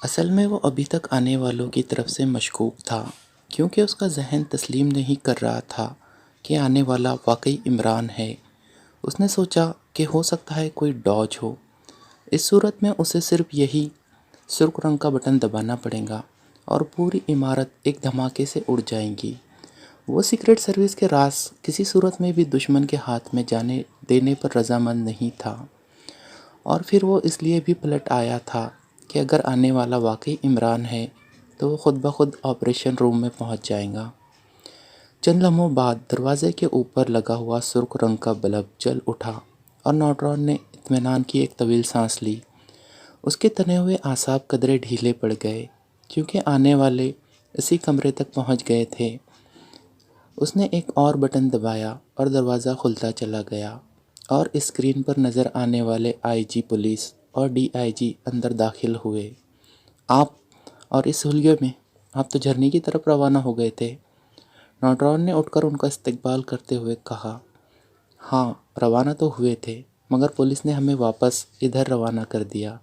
اصل میں وہ ابھی تک آنے والوں کی طرف سے مشکوک تھا، کیونکہ اس کا ذہن تسلیم نہیں کر رہا تھا کہ آنے والا واقعی عمران ہے۔ اس نے سوچا کہ ہو سکتا ہے کوئی ڈوج ہو۔ اس صورت میں اسے صرف یہی سرخ رنگ کا بٹن دبانا پڑے گا اور پوری عمارت ایک دھماکے سے اڑ جائے گی۔ وہ سیکرٹ سروس کے راز کسی صورت میں بھی دشمن کے ہاتھ میں جانے دینے پر رضامند نہیں تھا، اور پھر وہ اس لیے بھی پلٹ آیا تھا کہ اگر آنے والا واقعی عمران ہے تو وہ خود بخود آپریشن روم میں پہنچ جائے گا۔ چند لمحوں بعد دروازے کے اوپر لگا ہوا سرخ رنگ کا بلب جل اٹھا اور نوٹرون نے اطمینان کی ایک طویل سانس لی۔ اس کے تنے ہوئے اعصاب قدرے ڈھیلے پڑ گئے، کیونکہ آنے والے اسی کمرے تک پہنچ گئے تھے۔ اس نے ایک اور بٹن دبایا اور دروازہ کھلتا چلا گیا، اور اسکرین پر نظر آنے والے آئی جی پولیس اور ڈی آئی جی اندر داخل ہوئے۔ آپ اور اس حلیے میں آپ تو جھرنے کی طرف روانہ ہو گئے تھے، نوٹرون نے اٹھ کر ان کا استقبال کرتے ہوئے کہا۔ ہاں، روانہ تو ہوئے تھے، مگر پولیس نے ہمیں واپس ادھر روانہ کر دیا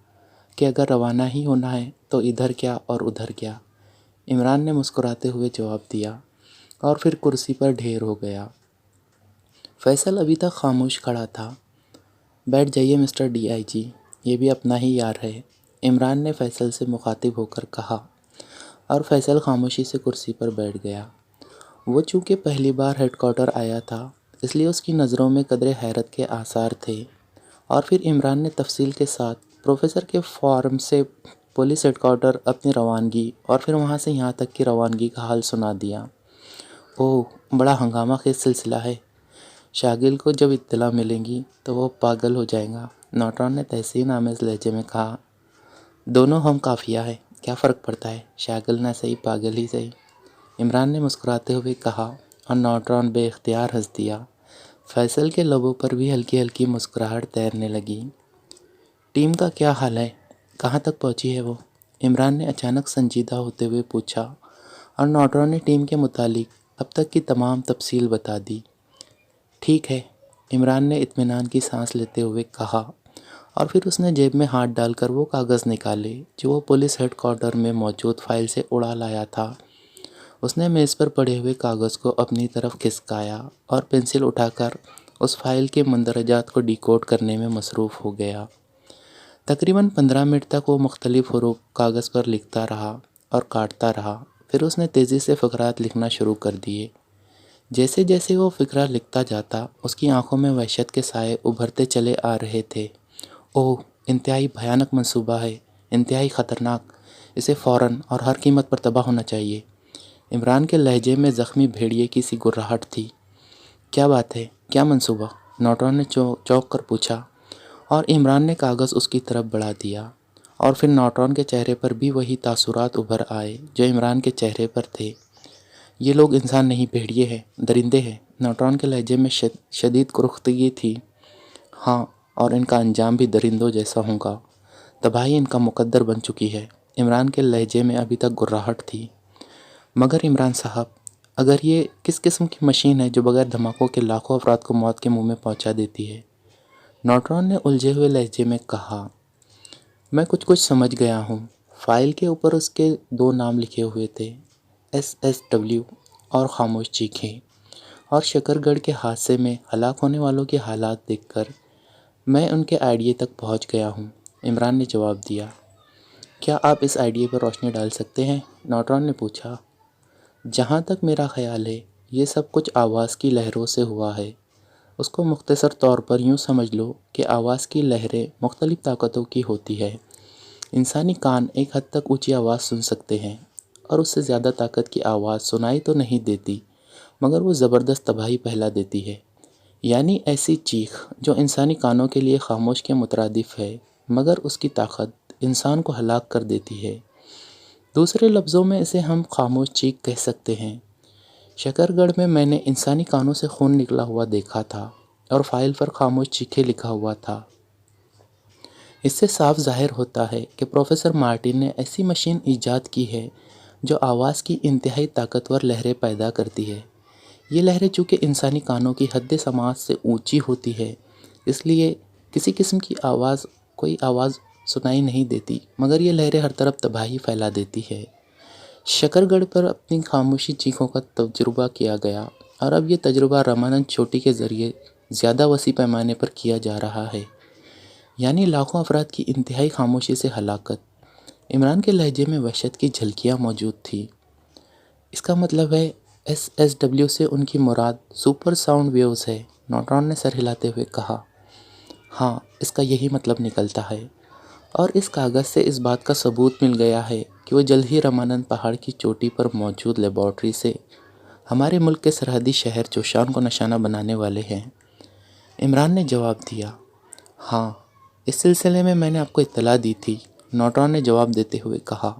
کہ اگر روانہ ہی ہونا ہے تو ادھر کیا اور ادھر کیا، عمران نے مسکراتے ہوئے جواب دیا، اور پھر کرسی پر ڈھیر ہو گیا۔ فیصل ابھی تک خاموش کھڑا تھا۔ بیٹھ جائیے مسٹر ڈی آئی جی، یہ بھی اپنا ہی یار ہے، عمران نے فیصل سے مخاطب ہو کر کہا، اور فیصل خاموشی سے کرسی پر بیٹھ گیا۔ وہ چونکہ پہلی بار ہیڈ کوارٹر آیا تھا، اس لیے اس کی نظروں میں قدرے حیرت کے آثار تھے، اور پھر عمران نے تفصیل کے ساتھ پروفیسر کے فارم سے پولیس ہیڈ کوارٹر اپنی روانگی اور پھر وہاں سے یہاں تک کی روانگی کا حال سنا دیا۔ اوہ، بڑا ہنگامہ خیز سلسلہ ہے، شاگل کو جب اطلاع ملے گی تو وہ پاگل ہو جائے گا، نوٹرون نے تحسین آمیز لہجے میں کہا۔ دونوں ہم قافیہ ہے، کیا فرق پڑتا ہے، شاگل نہ صحیح پاگل ہی صحیح، عمران نے مسکراتے ہوئے کہا، اور نوٹرون بے اختیار ہنس دیا۔ فیصل کے لبوں پر بھی ہلکی ہلکی مسکراہٹ تیرنے لگی۔ ٹیم کا کیا حال ہے، کہاں تک پہنچی ہے وہ، عمران نے اچانک سنجیدہ ہوتے ہوئے پوچھا، اور نوٹرون نے ٹیم کے متعلق اب تک کی تمام تفصیل بتا دی۔ ٹھیک ہے، عمران نے اطمینان کی سانس لیتے ہوئے کہا، اور پھر اس نے جیب میں ہاتھ ڈال کر وہ کاغذ نکالے جو وہ پولیس ہیڈ کوارٹر میں موجود فائل سے اڑا لایا تھا۔ اس نے میز پر پڑے ہوئے کاغذ کو اپنی طرف کھسکایا اور پنسل اٹھا کر اس فائل کے مندرجات کو ڈیکوڈ کرنے میں مصروف ہو گیا۔ تقریباً 15 منٹ تک وہ مختلف حروف کاغذ پر لکھتا رہا اور کاٹتا رہا، پھر اس نے تیزی سے فقرات لکھنا شروع کر دیے۔ جیسے جیسے وہ فقرہ لکھتا جاتا، اس کی آنکھوں میں وحشت کے سائے ابھرتے چلے آ رہے تھے۔ اوہ، انتہائی بھیانک منصوبہ ہے، انتہائی خطرناک، اسے فوراً اور ہر قیمت پر تباہ ہونا چاہیے، عمران کے لہجے میں زخمی بھیڑیے کی سی گرراہٹ تھی۔ کیا بات ہے، کیا منصوبہ، نوٹرون نے چونک کر پوچھا، اور عمران نے کاغذ اس کی طرف بڑھا دیا، اور پھر نوٹرون کے چہرے پر بھی وہی تاثرات ابھر آئے جو عمران کے چہرے پر تھے۔ یہ لوگ انسان نہیں، بھیڑیے ہیں، درندے ہیں، نوٹرون کے لہجے میں شدید کرختگی تھی۔ ہاں، اور ان کا انجام بھی درندوں جیسا ہوگا، تباہی ان کا مقدر بن چکی ہے، عمران کے لہجے میں ابھی تک گرراہٹ تھی۔ مگر عمران صاحب، اگر یہ کس قسم کی مشین ہے جو بغیر دھماکوں کے لاکھوں افراد کو موت کے منہ میں پہنچا دیتی ہے، نوٹرون نے الجھے ہوئے لہجے میں کہا۔ میں کچھ سمجھ گیا ہوں۔ فائل کے اوپر اس کے 2 نام لکھے ہوئے تھے، SSW اور خاموش چیخیں، اور شکر گڑھ کے حادثے میں ہلاک ہونے والوں کے حالات دیکھ کر میں ان کے آئیڈیے تک پہنچ گیا ہوں، عمران نے جواب دیا۔ کیا آپ اس آئیڈیے پر روشنی ڈال سکتے ہیں، نوٹرون نے پوچھا۔ جہاں تک میرا خیال ہے، یہ سب کچھ آواز کی لہروں سے ہوا ہے۔ اس کو مختصر طور پر یوں سمجھ لو کہ آواز کی لہریں مختلف طاقتوں کی ہوتی ہے۔ انسانی کان ایک حد تک اونچی آواز سن سکتے ہیں، اور اس سے زیادہ طاقت کی آواز سنائی تو نہیں دیتی، مگر وہ زبردست تباہی پھیلا دیتی ہے، یعنی ایسی چیخ جو انسانی کانوں کے لیے خاموش کے مترادف ہے، مگر اس کی طاقت انسان کو ہلاک کر دیتی ہے۔ دوسرے لفظوں میں اسے ہم خاموش چیخ کہہ سکتے ہیں۔ شکر گڑھ میں میں نے انسانی کانوں سے خون نکلا ہوا دیکھا تھا، اور فائل پر خاموش چیخیں لکھا ہوا تھا۔ اس سے صاف ظاہر ہوتا ہے کہ پروفیسر مارٹن نے ایسی مشین ایجاد کی ہے جو آواز کی انتہائی طاقتور لہریں پیدا کرتی ہے۔ یہ لہریں چونکہ انسانی کانوں کی حد سماعت سے اونچی ہوتی ہے، اس لیے کسی قسم کی آواز کوئی آواز سنائی نہیں دیتی، مگر یہ لہریں ہر طرف تباہی پھیلا دیتی ہے۔ شکر گڑھ پر اپنی خاموشی چیخوں کا تجربہ کیا گیا، اور اب یہ تجربہ رامانند چوٹی کے ذریعے زیادہ وسیع پیمانے پر کیا جا رہا ہے، یعنی لاکھوں افراد کی انتہائی خاموشی سے ہلاکت۔ عمران کے لہجے میں وحشت کی جھلکیاں موجود تھیں۔ اس کا مطلب ہے SSW سے ان کی مراد سپر ساؤنڈ ویوز ہے، نوٹران نے سر ہلاتے ہوئے کہا۔ ہاں، اس کا یہی مطلب نکلتا ہے، اور اس کاغذ سے اس بات کا ثبوت مل گیا ہے کہ وہ جلد ہی رامانند پہاڑ کی چوٹی پر موجود لیبارٹری سے ہمارے ملک کے سرحدی شہر جوشان کو نشانہ بنانے والے ہیں۔ عمران نے جواب دیا۔ ہاں، اس سلسلے میں نے آپ کو اطلاع دی تھی، نوٹران نے جواب دیتے ہوئے کہا۔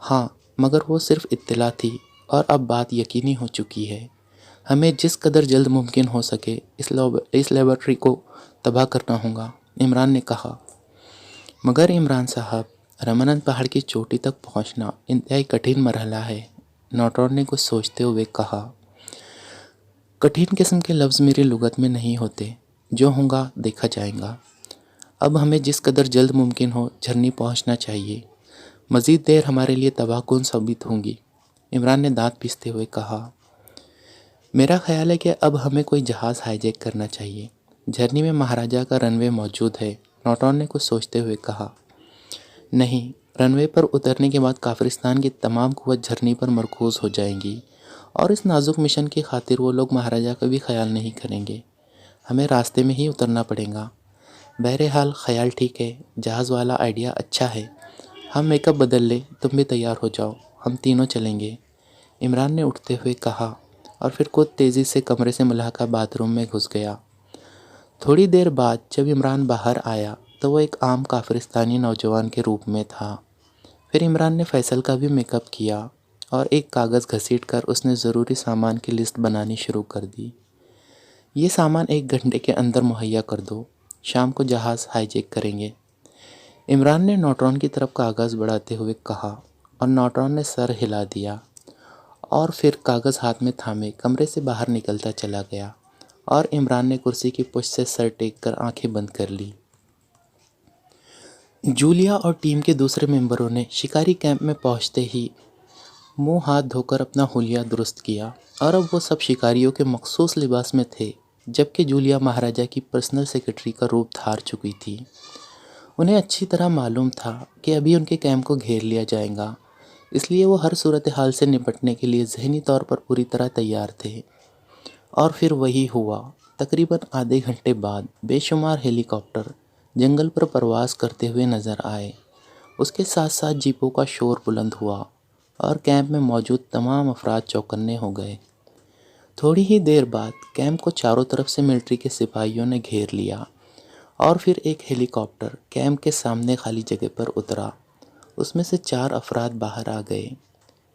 ہاں، مگر وہ صرف اطلاع تھی، اور اب بات یقینی ہو چکی ہے۔ ہمیں جس قدر جلد ممکن ہو سکے اس لیبارٹری کو تباہ کرنا ہوگا، عمران نے کہا۔ مگر عمران صاحب، رامانند پہاڑ کی چوٹی تک پہنچنا انتہائی کٹھن مرحلہ ہے، نوٹران نے کچھ سوچتے ہوئے کہا۔ کٹھن قسم کے لفظ میری لغت میں نہیں ہوتے، جو ہوگا دیکھا جائے گا۔ اب ہمیں جس قدر جلد ممکن ہو جھرنی پہنچنا چاہیے، مزید دیر ہمارے لیے تباہ کن ثابت ہوگی، عمران نے دانت پیستے ہوئے کہا۔ میرا خیال ہے کہ اب ہمیں کوئی جہاز ہائی جیک کرنا چاہیے، جھرنی میں مہاراجہ کا رن وے موجود ہے، نوٹران نے کچھ سوچتے ہوئے کہا۔ نہیں، رن وے پر اترنے کے بعد کافرستان کی تمام قوت جھرنی پر مرکوز ہو جائیں گی، اور اس نازک مشن کی خاطر وہ لوگ مہاراجہ کا بھی خیال نہیں کریں گے۔ ہمیں راستے میں ہی اترنا پڑے گا۔ بہرحال خیال ٹھیک ہے، جہاز والا آئیڈیا اچھا ہے۔ ہم میک اپ بدل لیں، تم بھی تیار ہو جاؤ، ہم تینوں چلیں گے، عمران نے اٹھتے ہوئے کہا، اور پھر خود تیزی سے کمرے سے ملحقہ باتھ روم میں گھس گیا۔ تھوڑی دیر بعد جب عمران باہر آیا تو وہ ایک عام کافرستانی نوجوان کے روپ میں تھا۔ پھر عمران نے فیصل کا بھی میک اپ کیا، اور ایک کاغذ گھسیٹ کر اس نے ضروری سامان کی لسٹ بنانی شروع کر دی۔ یہ سامان 1 گھنٹے کے اندر مہیا کر دو، شام کو جہاز ہائی جیک کریں گے، عمران نے نوٹران کی طرف کاغذ بڑھاتے ہوئے کہا، اور نوٹران نے سر ہلا دیا، اور پھر کاغذ ہاتھ میں تھامے کمرے سے باہر نکلتا چلا گیا، اور عمران نے کرسی کی پشت سے سر ٹیک کر آنکھیں بند کر لی۔ جولیا اور ٹیم کے دوسرے ممبروں نے شکاری کیمپ میں پہنچتے ہی منہ ہاتھ دھو کر اپنا حلیہ درست کیا، اور اب وہ سب شکاریوں کے مخصوص لباس میں تھے، جبکہ جولیا مہاراجہ کی پرسنل سیکرٹری کا روپ دھار چکی تھی۔ انہیں اچھی طرح معلوم تھا کہ ابھی ان کے کیمپ کو گھیر لیا جائے گا، اس لیے وہ ہر صورتحال سے نپٹنے کے لیے ذہنی طور پر پوری طرح تیار تھے۔ اور پھر وہی ہوا۔ تقریباً آدھے گھنٹے بعد بے شمار ہیلی کاپٹر جنگل پر پرواز کرتے ہوئے نظر آئے۔ اس کے ساتھ ساتھ جیپوں کا شور بلند ہوا، اور کیمپ میں موجود تمام افراد چوکنے ہو گئے۔ تھوڑی ہی دیر بعد کیمپ کو چاروں طرف سے ملٹری کے سپاہیوں نے گھیر لیا، اور پھر ایک ہیلی کاپٹر کیمپ کے سامنے خالی جگہ پر اترا۔ اس میں سے 4 افراد باہر آ گئے۔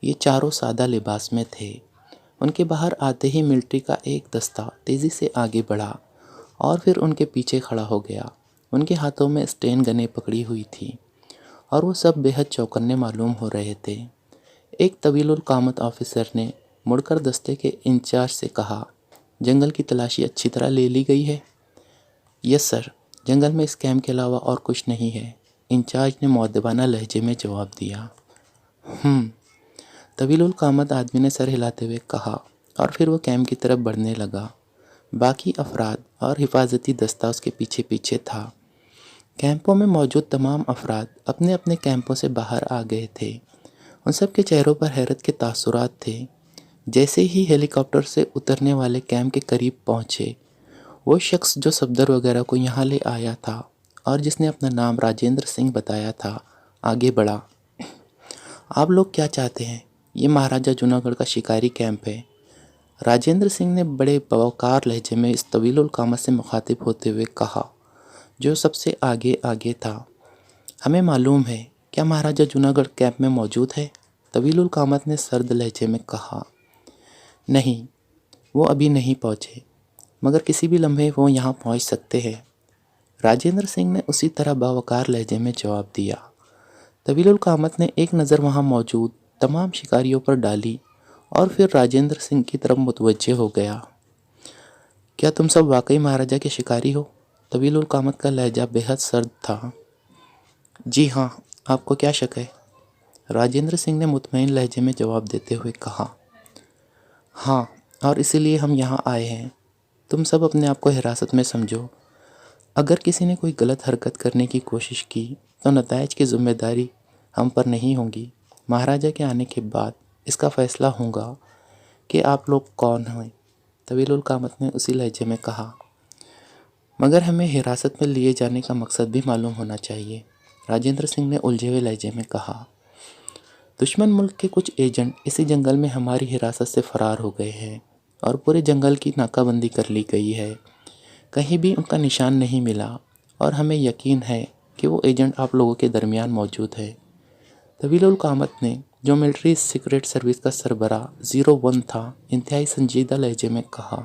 یہ چاروں سادہ لباس میں تھے۔ ان کے باہر آتے ہی ملٹری کا ایک دستہ تیزی سے آگے بڑھا، اور پھر ان کے پیچھے کھڑا ہو گیا۔ ان کے ہاتھوں میں اسٹین گنیں پکڑی ہوئی تھی، اور وہ سب بے حد چوکنے معلوم ہو رہے تھے۔ ایک طویل القامت آفیسر نے مڑ کر دستے کے انچارج سے کہا، جنگل کی تلاشی اچھی طرح لے لی گئی ہے؟ یس سر، جنگل میں اس کیمپ کے علاوہ اور کچھ نہیں ہے، انچارج نے مؤدبانہ لہجے میں جواب دیا۔ طویل القامت آدمی نے سر ہلاتے ہوئے کہا، اور پھر وہ کیمپ کی طرف بڑھنے لگا۔ باقی افراد اور حفاظتی دستہ اس کے پیچھے پیچھے تھا۔ کیمپوں میں موجود تمام افراد اپنے اپنے کیمپوں سے باہر آ گئے تھے۔ ان سب کے چہروں پر حیرت کے تاثرات تھے۔ جیسے ہی ہیلی کاپٹر سے اترنے والے کیمپ کے قریب پہنچے، وہ شخص جو صفدر وغیرہ کو یہاں لے آیا تھا اور جس نے اپنا نام راجندر سنگھ بتایا تھا، آگے بڑھا۔ آپ لوگ کیا چاہتے ہیں؟ یہ مہاراجہ جوناگڑھ گڑھ کا شکاری کیمپ ہے، راجندر سنگھ نے بڑے باوقار لہجے میں اس طویل القامت سے مخاطب ہوتے ہوئے کہا، جو سب سے آگے تھا۔ ہمیں معلوم ہے، کیا مہاراجہ جوناگڑھ کیمپ میں موجود ہے؟ طویل القامت نے سرد لہجے میں کہا۔ نہیں، وہ ابھی نہیں پہنچے، مگر کسی بھی لمحے وہ یہاں پہنچ سکتے ہیں، راجندر سنگھ نے اسی طرح باوقار لہجے میں جواب دیا۔ طویل القامت نے ایک نظر وہاں موجود تمام شکاریوں پر ڈالی، اور پھر راجندر سنگھ کی طرف متوجہ ہو گیا۔ کیا تم سب واقعی مہاراجہ کے شکاری ہو؟ طویل القامت کا لہجہ بے حد سرد تھا۔ جی ہاں، آپ کو کیا شک ہے؟ راجندر سنگھ نے مطمئن لہجے میں جواب دیتے ہوئے کہا۔ ہاں، اور اسی لیے ہم یہاں آئے ہیں۔ تم سب اپنے آپ کو حراست میں سمجھو۔ اگر کسی نے کوئی غلط حرکت کرنے کی کوشش کی تو نتائج کی ذمہ داری ہم پر نہیں ہوگی۔ مہاراجا کے آنے کے بعد اس کا فیصلہ ہوگا کہ آپ لوگ کون ہیں، طویل القامت نے اسی لہجے میں کہا۔ مگر ہمیں حراست میں لیے جانے کا مقصد بھی معلوم ہونا چاہیے، راجندر سنگھ نے الجھے ہوئے لہجے میں کہا۔ دشمن ملک کے کچھ ایجنٹ اسی جنگل میں ہماری حراست سے فرار ہو گئے ہیں اور پورے جنگل کی ناکہ بندی کر لی گئی ہے۔ کہیں بھی ان کا نشان نہیں ملا اور ہمیں یقین ہے کہ وہ ایجنٹ آپ لوگوں کے درمیان موجود ہے۔ طویل القامت نے، جو ملٹری سیکرٹ سروس کا سربراہ 01 تھا، انتہائی سنجیدہ لہجے میں کہا۔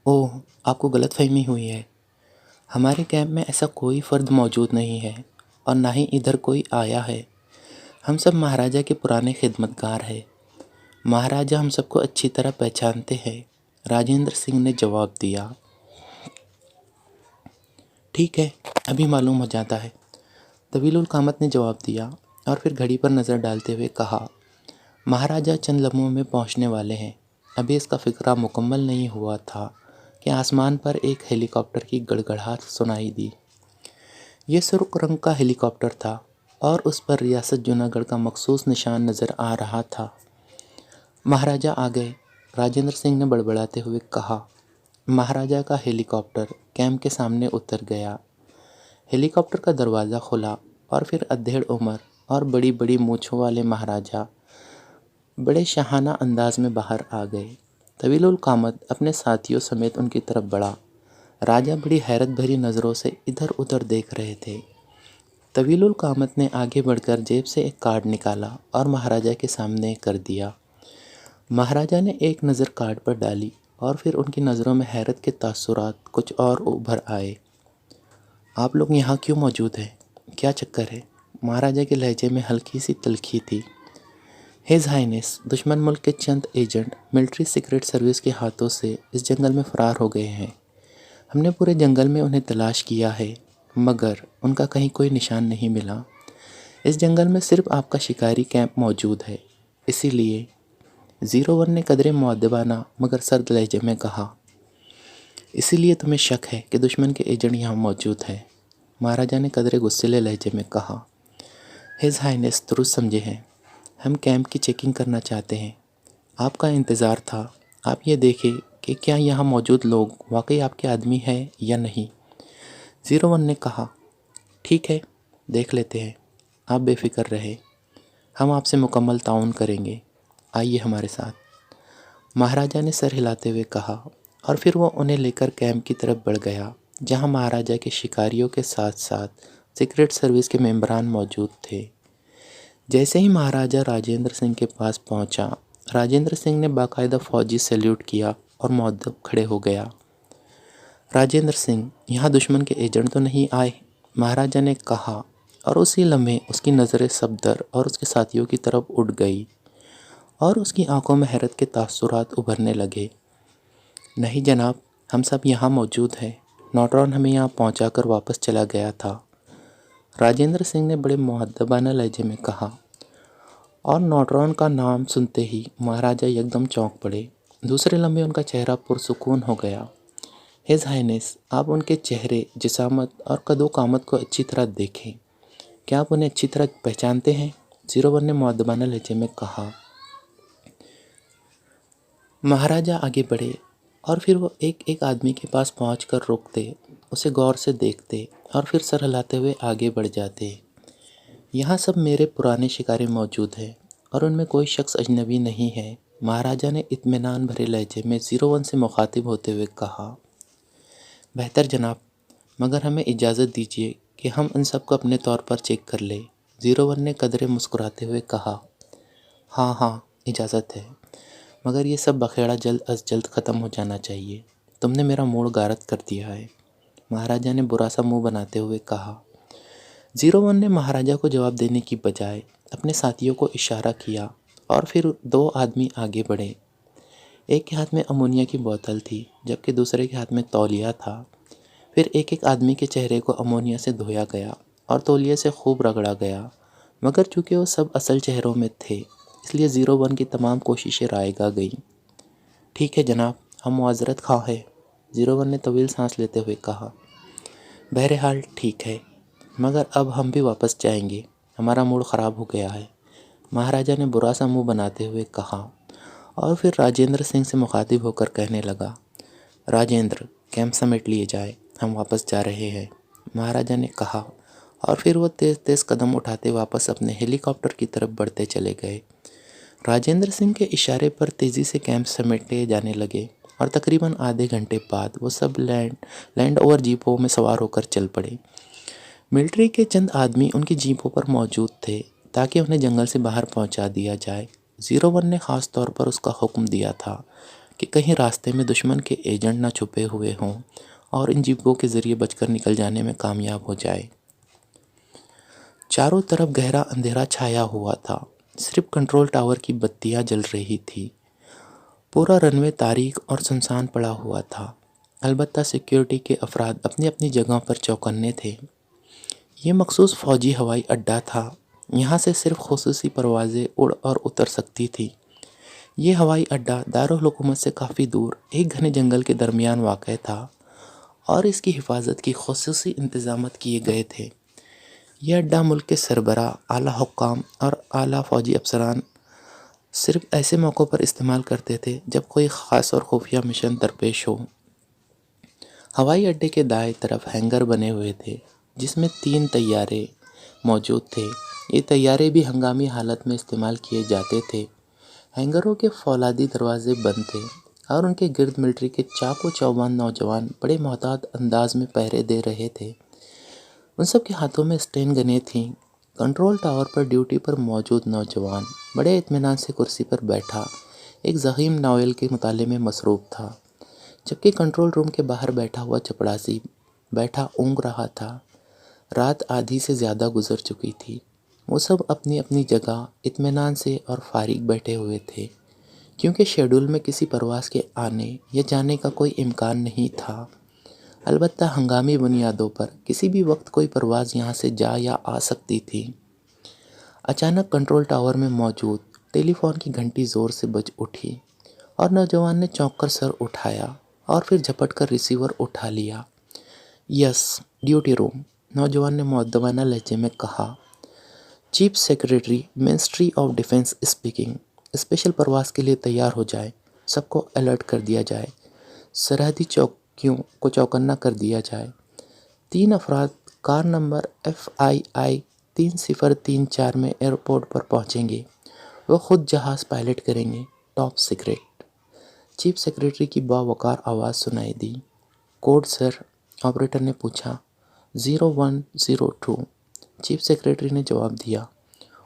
اوہ، آپ کو غلط فہمی ہوئی ہے۔ ہمارے کیمپ میں ایسا کوئی فرد موجود نہیں ہے اور نہ ہی ادھر کوئی آیا ہے۔ ہم سب مہاراجا کے پرانے خدمتگار ہیں۔ مہاراجا ہم سب کو اچھی طرح پہچانتے ہیں، راجندر سنگھ نے جواب دیا۔ ٹھیک ہے، ابھی معلوم ہو جاتا ہے، طویل القامت نے جواب دیا اور پھر گھڑی پر نظر ڈالتے ہوئے کہا۔ مہاراجا چند لمحوں میں پہنچنے والے ہیں۔ ابھی اس کا فقرہ مکمل نہیں ہوا تھا کہ آسمان پر ایک ہیلی کاپٹر کی گڑگڑاہٹ سنائی دی۔ یہ سرخ رنگ کا ہیلی کاپٹر تھا اور اس پر ریاست جوناگڑھ گڑھ کا مخصوص نشان نظر آ رہا تھا۔ مہاراجا آ گئے، راجندر سنگھ نے بڑبڑاتے ہوئے کہا۔ مہاراجا کا ہیلی کاپٹر کیمپ کے سامنے اتر گیا۔ ہیلی کاپٹر کا دروازہ کھلا اور پھر ادھیڑ عمر اور بڑی بڑی مونچھوں والے مہاراجا بڑے شاہانہ انداز میں باہر آ گئے۔ طویل القامت اپنے ساتھیوں سمیت ان کی طرف بڑھا۔ راجا بڑی حیرت بھری نظروں سے ادھر ادھر دیکھ رہے تھے۔ طویل القامت نے آگے بڑھ کر جیب سے ایک کارڈ نکالا اور مہاراجا کے سامنے کر دیا۔ مہاراجا نے ایک نظر کارڈ پر ڈالی اور پھر ان کی نظروں میں حیرت کے تاثرات کچھ اور ابھر آئے۔ آپ لوگ یہاں کیوں موجود ہیں؟ کیا چکر ہے؟ مہاراجا کے لہجے میں ہلکی سی تلخی تھی۔ ہز ہائنس، دشمن ملک کے چند ایجنٹ ملٹری سیکرٹ سروس کے ہاتھوں سے اس جنگل میں فرار ہو گئے ہیں۔ ہم نے پورے جنگل میں انہیں تلاش کیا ہے مگر ان کا کہیں کوئی نشان نہیں ملا۔ اس جنگل میں صرف آپ کا شکاری کیمپ موجود ہے، اسی لیے 01 نے قدرے مؤدبانہ مگر سرد لہجے میں کہا۔ اسی لیے تمہیں شک ہے کہ دشمن کے ایجنٹ یہاں موجود ہیں، مہاراجا نے قدرے غصیلے لہجے میں کہا۔ ہز ہائنس درست سمجھے ہیں، ہم کیمپ کی چیکنگ کرنا چاہتے ہیں۔ آپ کا انتظار تھا، آپ یہ دیکھیں کہ کیا یہاں موجود لوگ واقعی آپ کے آدمی ہیں یا نہیں، 01 نے کہا۔ ٹھیک ہے، دیکھ لیتے ہیں، آپ بے فکر رہیں، ہم آپ سے مکمل تعاون کریں گے، آئیے ہمارے ساتھ، مہاراجا نے سر ہلاتے ہوئے کہا اور پھر وہ انہیں لے کر کیمپ کی طرف بڑھ گیا جہاں مہاراجا کے شکاریوں کے ساتھ ساتھ سیکرٹ سروس کے ممبران موجود تھے۔ جیسے ہی مہاراجا راجندر سنگھ کے پاس پہنچا، راجندر سنگھ نے باقاعدہ فوجی سیلیوٹ کیا اور مؤدب کھڑے ہو گیا۔ راجندر سنگھ، یہاں دشمن کے ایجنٹ تو نہیں آئے؟ مہاراجا نے کہا اور اسی لمحے اس کی نظریں صفدر اور اس کے ساتھیوں کی طرف اٹھ گئی اور اس کی آنکھوں میں حیرت کے تاثرات ابھرنے لگے۔ نہیں جناب، ہم سب یہاں موجود ہیں، نوٹرون ہمیں یہاں پہنچا کر واپس چلا گیا تھا، راجندر سنگھ نے بڑے مؤدبانہ لہجے میں کہا۔ اور نوٹرون کا نام سنتے ہی مہاراجا یکدم چونک پڑے۔ دوسرے لمحے ان کا چہرہ پرسکون ہو گیا۔ ہز ہائنس، آپ ان کے چہرے، جسامت اور قد و قامت کو اچھی طرح دیکھیں، کیا آپ انہیں اچھی طرح پہچانتے ہیں، 01 نے مؤدبانہ لہجے میں کہا۔ مہاراجا آگے بڑھے اور پھر وہ ایک ایک آدمی کے پاس پہنچ کر رکتے، اسے غور سے دیکھتے اور پھر سر ہلاتے ہوئے آگے بڑھ جاتے۔ یہاں سب میرے پرانے شکاری موجود ہیں اور ان میں کوئی شخص اجنبی نہیں ہے، مہاراجا نے اطمینان بھرے لہجے میں 01 سے مخاطب ہوتے ہوئے کہا۔ بہتر جناب، مگر ہمیں اجازت دیجیے کہ ہم ان سب کو اپنے طور پر چیک کر لیں، 01 نے قدرے مسکراتے ہوئے کہا۔ ہاں ہاں، اجازت ہے، مگر یہ سب بخیڑا جلد از جلد ختم ہو جانا چاہیے، تم نے میرا موڈ غارت کر دیا ہے، مہاراجا نے برا سا منہ بناتے ہوئے کہا۔ 01 نے مہاراجا کو جواب دینے کی بجائے اپنے ساتھیوں کو اشارہ کیا اور پھر 2 آدمی آگے بڑھے۔ ایک کے ہاتھ میں امونیا کی بوتل تھی جبکہ دوسرے کے ہاتھ میں تولیہ تھا۔ پھر ایک ایک آدمی کے چہرے کو امونیا سے دھویا گیا اور تولیے سے خوب رگڑا گیا، مگر چونکہ وہ سب اصل چہروں میں تھے اس لیے 01 کی تمام کوششیں رائگاں گئیں۔ ٹھیک ہے جناب، ہم معذرت خواہ ہیں، 01 نے طویل سانس لیتے ہوئے کہا۔ بہرحال ٹھیک ہے، مگر اب ہم بھی واپس جائیں گے، ہمارا موڈ خراب ہو گیا ہے، مہاراجا نے برا سا منہ بناتے ہوئے کہا، اور پھر راجندر سنگھ سے مخاطب ہو کر کہنے لگا، راجندر، کیمپ سمیٹ لیے جائے، ہم واپس جا رہے ہیں، مہاراجا نے کہا، اور پھر وہ تیز تیز قدم اٹھاتے واپس اپنے ہیلی کاپٹر کی طرف بڑھتے چلے گئے۔ راجندر سنگھ کے اشارے پر تیزی سے کیمپ سمیٹے جانے لگے اور تقریباً آدھے گھنٹے بعد وہ سب لینڈ اوور جیپوں میں سوار ہو کر چل پڑے۔ ملٹری کے چند آدمی ان کی جیپوں پر موجود تھے تاکہ انہیں جنگل سے باہر پہنچا دیا جائے۔ 01 نے خاص طور پر اس کا حکم دیا تھا کہ کہیں راستے میں دشمن کے ایجنٹ نہ چھپے ہوئے ہوں اور ان جیپوں کے ذریعے بچ کر نکل جانے میں کامیاب ہو جائے۔ چاروں طرف گہرا اندھیرا چھایا ہوا تھا، صرف کنٹرول ٹاور کی بتیاں جل رہی تھی۔ پورا رن وے تاریک اور سنسان پڑا ہوا تھا، البتہ سیکیورٹی کے افراد اپنی اپنی جگہوں پر چوکنے تھے۔ یہ مخصوص فوجی ہوائی اڈہ تھا، یہاں سے صرف خصوصی پروازیں اڑ اور اتر سکتی تھی۔ یہ ہوائی اڈہ دارالحکومت سے کافی دور ایک گھنے جنگل کے درمیان واقع تھا اور اس کی حفاظت کی خصوصی انتظامات کیے گئے تھے۔ یہ اڈہ ملک کے سربراہ، اعلیٰ حکام اور اعلیٰ فوجی افسران صرف ایسے موقعوں پر استعمال کرتے تھے جب کوئی خاص اور خفیہ مشن درپیش ہو۔ ہوائی اڈے کے دائیں طرف ہینگر بنے ہوئے تھے جس میں 3 طیارے موجود تھے۔ یہ طیارے بھی ہنگامی حالت میں استعمال کیے جاتے تھے۔ ہینگروں کے فولادی دروازے بند تھے اور ان کے گرد ملٹری کے چاق و چوبند نوجوان بڑے محتاط انداز میں پہرے دے رہے تھے۔ ان سب کے ہاتھوں میں اسٹین گنیں تھیں۔ کنٹرول ٹاور پر ڈیوٹی پر موجود نوجوان بڑے اطمینان سے کرسی پر بیٹھا ایک ضخیم ناول کے مطالعے میں مصروف تھا، جبکہ کنٹرول روم کے باہر بیٹھا ہوا چپڑاسی بیٹھا اونگ رہا تھا۔ رات آدھی سے زیادہ گزر چکی تھی، وہ سب اپنی اپنی جگہ اطمینان سے اور فارغ بیٹھے ہوئے تھے، کیونکہ شیڈول میں کسی پرواز کے آنے یا جانے کا کوئی امکان نہیں تھا۔ البتہ ہنگامی بنیادوں پر کسی بھی وقت کوئی پرواز یہاں سے جا یا آ سکتی تھی۔ اچانک کنٹرول ٹاور میں موجود ٹیلی فون کی گھنٹی زور سے بج اٹھی اور نوجوان نے چونک کر سر اٹھایا اور پھر جھپٹ کر ریسیور اٹھا لیا۔ یس، ڈیوٹی روم، نوجوان نے مؤدبانہ لہجے میں کہا۔ Chief secretary, ministry of defence speaking, special پرواز کے لیے تیار ہو جائے، سب کو الرٹ کر دیا جائے، سرحدی چوکیوں کو چوکنا کر دیا جائے۔ 3 افراد کار نمبر FII 3034 میں ایئرپورٹ پر پہنچیں گے، وہ خود جہاز پائلٹ کریں گے، ٹاپ سیکرٹ۔ چیف سیکریٹری کی باوقار آواز سنائی دی۔ کوڈ سر، آپریٹر نے پوچھا۔ 0102، چیف سیکریٹری نے جواب دیا۔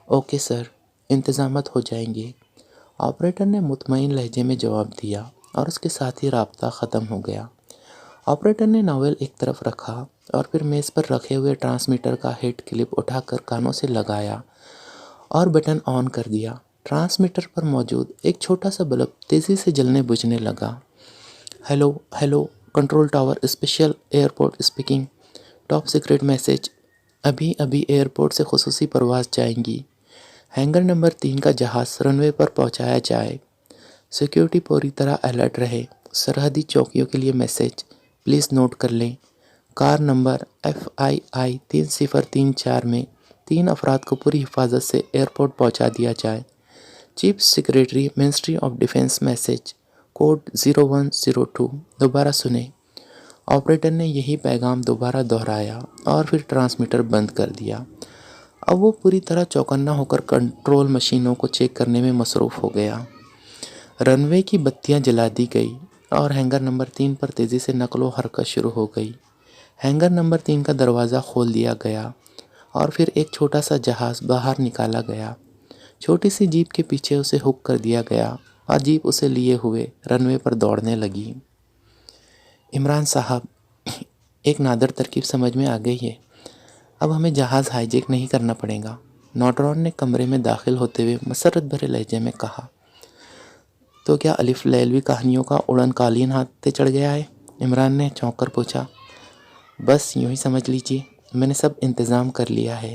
اوکے سر، انتظامات ہو جائیں گے، آپریٹر نے مطمئن لہجے میں جواب دیا اور اس کے ساتھ ہی رابطہ ختم ہو گیا۔ آپریٹر نے ناول ایک طرف رکھا اور پھر میز پر رکھے ہوئے ٹرانسمیٹر کا ہیڈ کلپ اٹھا کر کانوں سے لگایا اور بٹن آن کر دیا۔ ٹرانسمیٹر پر موجود ایک چھوٹا سا بلب تیزی سے جلنے بجھنے لگا۔ Hello hello, control tower special airport speaking, top secret message, ابھی ابھی ایئرپورٹ سے خصوصی پرواز جائیں گی، ہینگر نمبر 3 کا جہاز رن وے پر پہنچایا جائے، سیکیورٹی پوری طرح الرٹ رہے، سرحدی چوکیوں کے لیے میسج پلیز نوٹ کر لیں، کار نمبر FII 3034 میں 3 افراد کو پوری حفاظت سے ایئرپورٹ پہنچا دیا جائے، chief secretary, ministry of defence message, code 0102، دوبارہ سنیں۔ آپریٹر نے یہی پیغام دوبارہ دہرایا اور پھر ٹرانسمیٹر بند کر دیا۔ اب وہ پوری طرح چوکنا ہو کر کنٹرول مشینوں کو چیک کرنے میں مصروف ہو گیا۔ رن وے کی بتیاں جلا دی گئی اور ہینگر نمبر 3 پر تیزی سے نقل و حرکت شروع ہو گئی۔ ہینگر نمبر 3 کا دروازہ کھول دیا گیا اور پھر ایک چھوٹا سا جہاز باہر نکالا گیا۔ چھوٹی سی جیپ کے پیچھے اسے ہک کر دیا گیا اور جیپ اسے لیے ہوئے رن وے پر دوڑنے لگی۔ عمران صاحب، ایک نادر ترکیب سمجھ میں آ گئی ہے، اب ہمیں جہاز ہائی جیک نہیں کرنا پڑے گا، نوٹرون نے کمرے میں داخل ہوتے ہوئے مسرت بھرے لہجے میں کہا۔ تو کیا الف لیلوی کہانیوں کا اڑن قالین ہاتھ چڑھ گیا ہے؟ عمران نے چونک کر پوچھا۔ بس یوں ہی سمجھ لیجیے، میں نے سب انتظام کر لیا ہے۔